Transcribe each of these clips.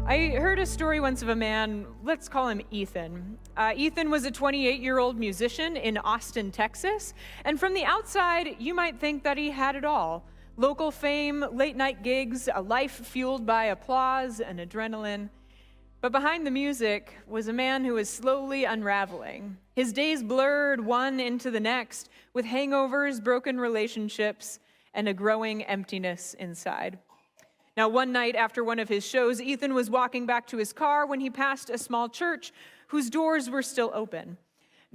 I heard a story once of a man, let's call him Ethan. Ethan was a 28-year-old musician in Austin, Texas, and from the outside, you might think that he had it all. Local fame, late-night gigs, a life fueled by applause and adrenaline. But behind the music was a man who was slowly unraveling. His days blurred one into the next, with hangovers, broken relationships, and a growing emptiness inside. Now, one night after one of his shows, Ethan was walking back to his car when he passed a small church whose doors were still open.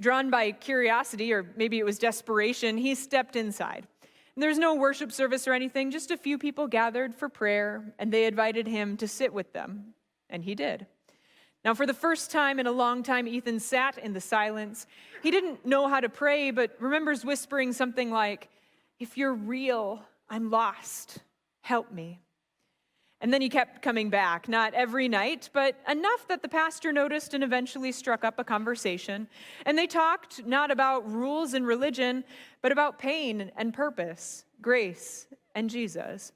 Drawn by curiosity, or maybe it was desperation, he stepped inside. There's no worship service or anything, just a few people gathered for prayer, and they invited him to sit with them, and he did. Now, for the first time in a long time, Ethan sat in the silence. He didn't know how to pray, but remembers whispering something like, "If you're real, I'm lost. Help me." And then he kept coming back, not every night, but enough that the pastor noticed and eventually struck up a conversation. And they talked not about rules and religion, but about pain and purpose, grace and Jesus.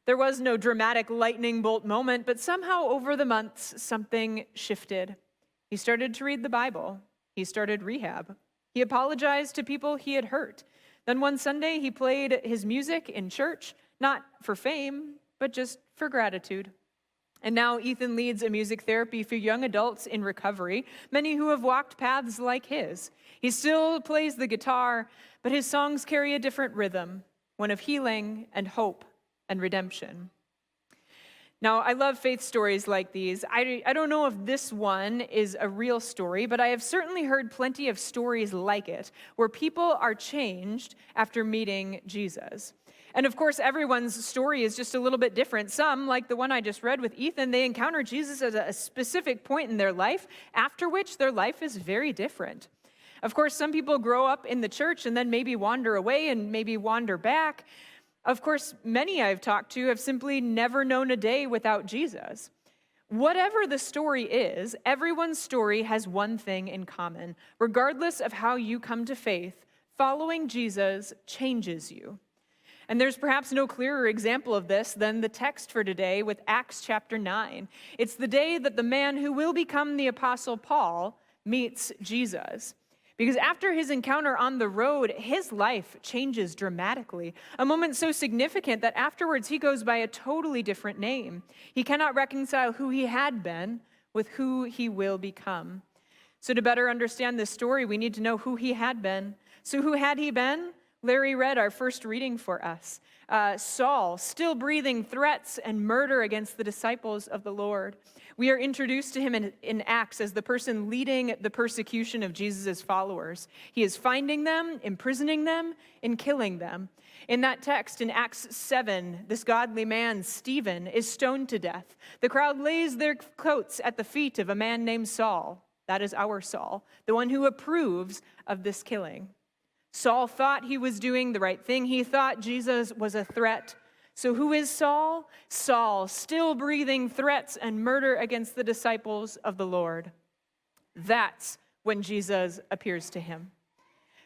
There was no dramatic lightning bolt moment, but somehow over the months, something shifted. He started to read the Bible. He started rehab. He apologized to people he had hurt. Then one Sunday, he played his music in church, not for fame, but just for gratitude. And now Ethan leads a music therapy for young adults in recovery, many who have walked paths like his. He still plays the guitar, but his songs carry a different rhythm, one of healing and hope and redemption. Now, I love faith stories like these. I don't know if this one is a real story, but I have certainly heard plenty of stories like it, where people are changed after meeting Jesus. And of course, everyone's story is just a little bit different. Some, like the one I just read with Ethan, they encounter Jesus at a specific point in their life, after which their life is very different. Of course, some people grow up in the church and then maybe wander away and maybe wander back. Of course, many I've talked to have simply never known a day without Jesus. Whatever the story is, everyone's story has one thing in common. Regardless of how you come to faith, following Jesus changes you. And there's perhaps no clearer example of this than the text for today with Acts chapter 9. It's the day that the man who will become the Apostle Paul meets Jesus. Because after his encounter on the road, his life changes dramatically. A moment so significant that afterwards he goes by a totally different name. He cannot reconcile who he had been with who he will become. So to better understand this story, we need to know who he had been. So who had he been? Larry read our first reading for us. Saul, still breathing threats and murder against the disciples of the Lord. We are introduced to him in Acts as the person leading the persecution of Jesus' followers. He is finding them, imprisoning them, and killing them. In that text, in Acts 7, this godly man, Stephen, is stoned to death. The crowd lays their coats at the feet of a man named Saul. That is our Saul, the one who approves of this killing. Saul thought he was doing the right thing. He thought Jesus was a threat. So who is Saul? Saul, still breathing threats and murder against the disciples of the Lord. That's when Jesus appears to him.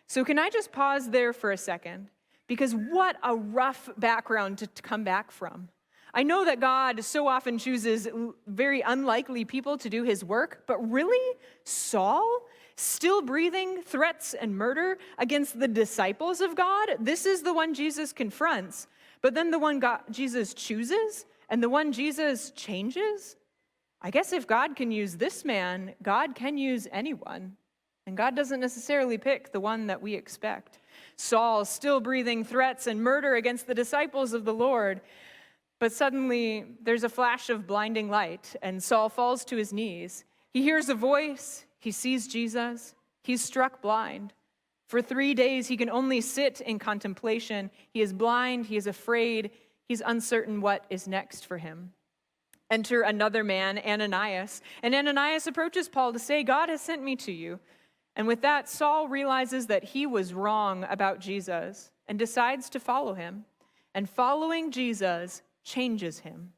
So can I just pause there for a second? Because what a rough background to come back from. I know that God so often chooses very unlikely people to do his work, but really, Saul? Still breathing threats and murder against the disciples of God? This is the one Jesus confronts, but then the one Jesus chooses and the one Jesus changes? I guess if God can use this man, God can use anyone. And God doesn't necessarily pick the one that we expect. Saul still breathing threats and murder against the disciples of the Lord, but suddenly there's a flash of blinding light and Saul falls to his knees. He hears a voice. He sees Jesus. He's struck blind. For 3 days, he can only sit in contemplation. He is blind. He is afraid. He's uncertain what is next for him. Enter another man, Ananias. And Ananias approaches Paul to say, "God has sent me to you." And with that, Saul realizes that he was wrong about Jesus and decides to follow him. And following Jesus changes him.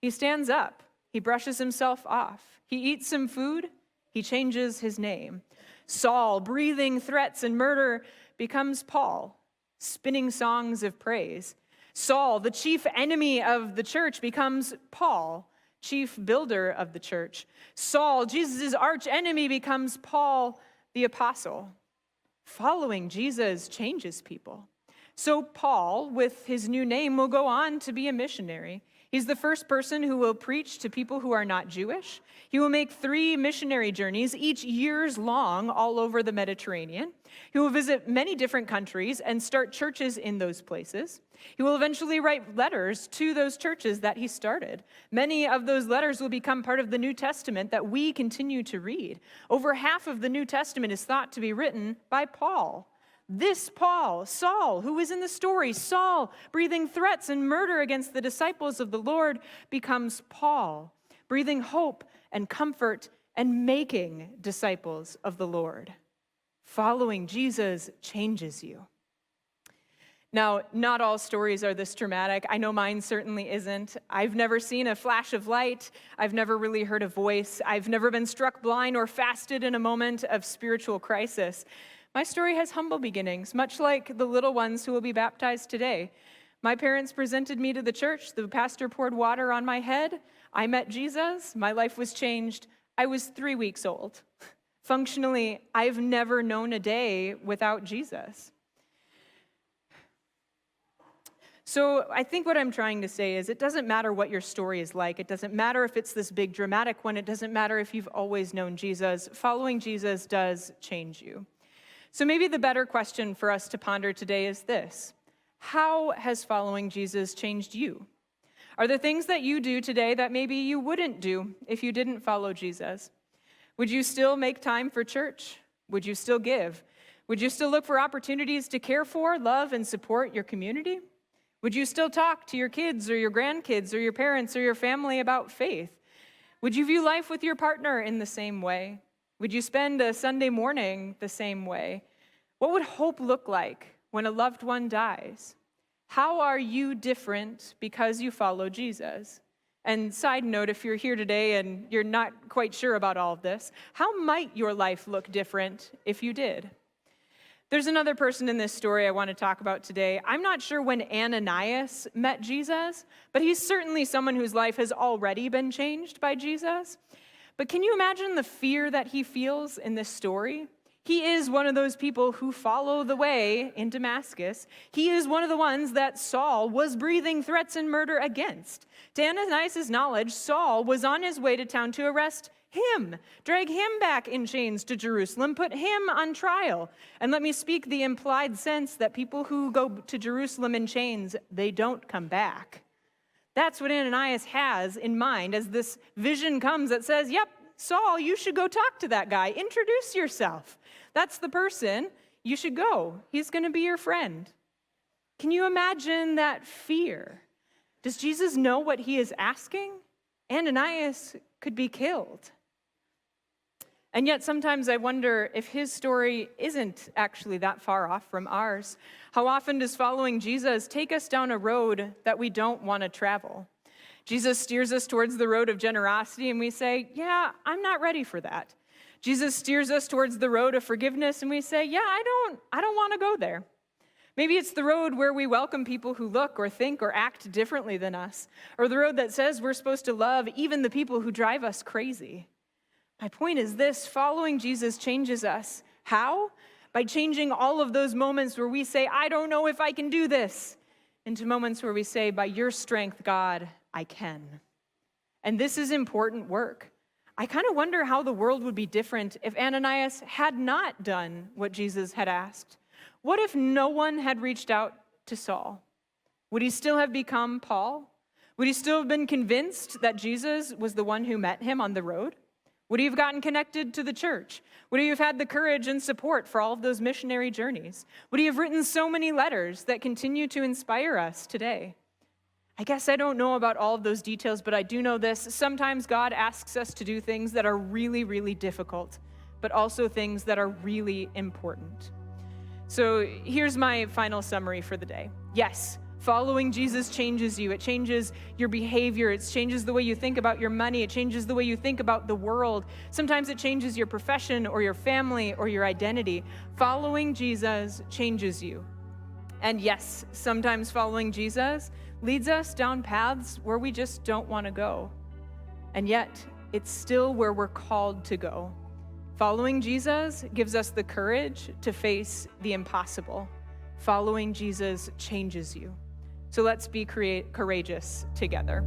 He stands up. He brushes himself off. He eats some food. He changes his name. Saul, breathing threats and murder, becomes Paul, spinning songs of praise. Saul, the chief enemy of the church, becomes Paul, chief builder of the church. Saul, Jesus' arch enemy, becomes Paul the apostle. Following Jesus changes people. So Paul, with his new name, will go on to be a missionary. He's the first person who will preach to people who are not Jewish. He will make 3 missionary journeys, each years long, all over the Mediterranean. He will visit many different countries and start churches in those places. He will eventually write letters to those churches that he started. Many of those letters will become part of the New Testament that we continue to read. Over half of the New Testament is thought to be written by Paul. This Paul, Saul, who is in the story, Saul, breathing threats and murder against the disciples of the Lord, becomes Paul, breathing hope and comfort and making disciples of the Lord. Following Jesus changes you. Now, not all stories are this dramatic. I know mine certainly isn't. I've never seen a flash of light. I've never really heard a voice. I've never been struck blind or fasted in a moment of spiritual crisis. My story has humble beginnings, much like the little ones who will be baptized today. My parents presented me to the church. The pastor poured water on my head. I met Jesus. My life was changed. I was 3 weeks old. Functionally, I've never known a day without Jesus. So I think what I'm trying to say is it doesn't matter what your story is like. It doesn't matter if it's this big dramatic one. It doesn't matter if you've always known Jesus. Following Jesus does change you. So maybe the better question for us to ponder today is this: how has following Jesus changed you? Are there things that you do today that maybe you wouldn't do if you didn't follow Jesus? Would you still make time for church? Would you still give? Would you still look for opportunities to care for, love, and support your community? Would you still talk to your kids or your grandkids or your parents or your family about faith? Would you view life with your partner in the same way? Would you spend a Sunday morning the same way? What would hope look like when a loved one dies? How are you different because you follow Jesus? And side note, if you're here today and you're not quite sure about all of this, how might your life look different if you did? There's another person in this story I want to talk about today. I'm not sure when Ananias met Jesus, but he's certainly someone whose life has already been changed by Jesus. But can you imagine the fear that he feels in this story? He is one of those people who follow the way in Damascus. He is one of the ones that Saul was breathing threats and murder against. To Ananias' knowledge, Saul was on his way to town to arrest him, drag him back in chains to Jerusalem, put him on trial. And let me speak the implied sense that people who go to Jerusalem in chains, they don't come back. That's what Ananias has in mind as this vision comes that says, yep, Saul, you should go talk to that guy. Introduce yourself. That's the person. You should go. He's going to be your friend. Can you imagine that fear? Does Jesus know what he is asking? Ananias could be killed. And yet sometimes I wonder if his story isn't actually that far off from ours. How often does following Jesus take us down a road that we don't want to travel? Jesus steers us towards the road of generosity and we say, yeah, I'm not ready for that. Jesus steers us towards the road of forgiveness and we say, yeah, I don't want to go there. Maybe it's the road where we welcome people who look or think or act differently than us, or the road that says we're supposed to love even the people who drive us crazy. My point is this: following Jesus changes us. How? By changing all of those moments where we say, I don't know if I can do this, into moments where we say, by your strength, God, I can. And this is important work. I kind of wonder how the world would be different if Ananias had not done what Jesus had asked. What if no one had reached out to Saul? Would he still have become Paul? Would he still have been convinced that Jesus was the one who met him on the road? Would he have gotten connected to the church? Would he have had the courage and support for all of those missionary journeys? Would he have written so many letters that continue to inspire us today? I guess I don't know about all of those details, but I do know this: sometimes God asks us to do things that are really, really difficult, but also things that are really important. So here's my final summary for the day. Yes, following Jesus changes you. It changes your behavior. It changes the way you think about your money. It changes the way you think about the world. Sometimes it changes your profession or your family or your identity. Following Jesus changes you. And yes, sometimes following Jesus leads us down paths where we just don't want to go. and yet it's still where we're called to go. Following Jesus gives us the courage to face the impossible. Following Jesus changes you. So let's be courageous together.